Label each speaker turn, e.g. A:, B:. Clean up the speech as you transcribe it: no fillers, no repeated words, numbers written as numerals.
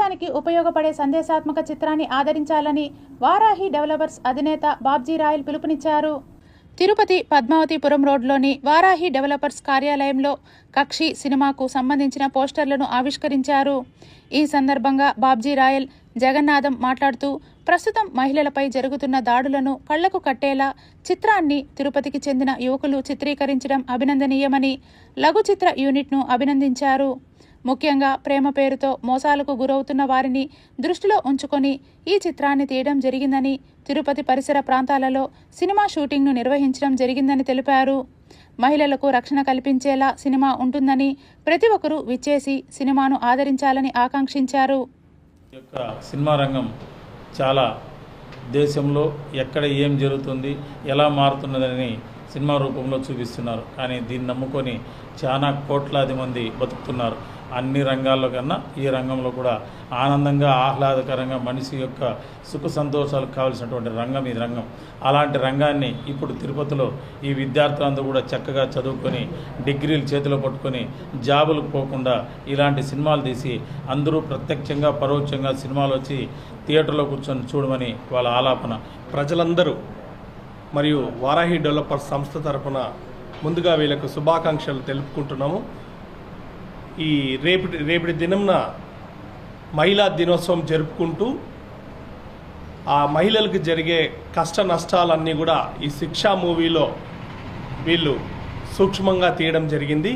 A: సమాజానికి ఉపయోగపడే సందేశాత్మక చిత్రాన్ని ఆదరించాలని వారాహి డెవలపర్స్ అధినేత బాబ్జీ రాయల్ పిలుపునిచ్చారు. తిరుపతి పద్మావతిపురం రోడ్లోని వారాహి డెవలపర్స్ కార్యాలయంలో కక్షి సినిమాకు సంబంధించిన పోస్టర్లను ఆవిష్కరించారు. ఈ సందర్భంగా బాబ్జీ రాయల్ జగన్నాథం మాట్లాడుతూ ప్రస్తుతం మహిళలపై జరుగుతున్న దాడులను కళ్లకు కట్టేలా చిత్రాన్ని తిరుపతికి చెందిన యువకులు చిత్రీకరించడం అభినందనీయమని లఘు చిత్ర యూనిట్ను అభినందించారు. ముఖ్యంగా ప్రేమ పేరుతో మోసాలకు గురవుతున్న వారిని దృష్టిలో ఉంచుకొని ఈ చిత్రాన్ని తీయడం జరిగిందని, తిరుపతి పరిసర ప్రాంతాలలో సినిమా షూటింగ్ను నిర్వహించడం జరిగిందని తెలిపారు. మహిళలకు రక్షణ కల్పించేలా సినిమా ఉంటుందని ప్రతి ఒక్కరూ విచ్చేసి సినిమాను ఆదరించాలని ఆకాంక్షించారు.
B: సినిమా రంగం చాలా దేశంలో ఎక్కడ ఏం జరుగుతుంది, ఎలా మారుతున్నదని సినిమా రూపంలో చూపిస్తున్నారు. కానీ దీన్ని నమ్ముకొని చాలా కోట్లాది మంది బతుకుతున్నారు. అన్ని రంగాల్లో కన్నా ఈ రంగంలో కూడా ఆనందంగా ఆహ్లాదకరంగా మనిషి యొక్క సుఖ సంతోషాలకు కావాల్సినటువంటి రంగం ఈ రంగం. అలాంటి రంగాన్ని ఇప్పుడు తిరుపతిలో ఈ విద్యార్థులందరూ కూడా చక్కగా చదువుకొని డిగ్రీలు చేతిలో పట్టుకొని జాబులకు పోకుండా ఇలాంటి సినిమాలు తీసి అందరూ ప్రత్యక్షంగా పరోక్షంగా సినిమాలు వచ్చి థియేటర్లో కూర్చొని చూడమని వాళ్ళ ఆలాపన.
C: ప్రజలందరూ మరియు వారాహి డెవలపర్స్ సంస్థ తరఫున ముందుగా వీళ్ళకు శుభాకాంక్షలు తెలుపుకుంటున్నాము. ఈ రేపటి దినంన మహిళా దినోత్సవం జరుపుకుంటూ ఆ మహిళలకు జరిగే కష్ట నష్టాలన్నీ కూడా ఈ శిక్షా మూవీలో వీళ్ళు సూక్ష్మంగా తీయడం జరిగింది.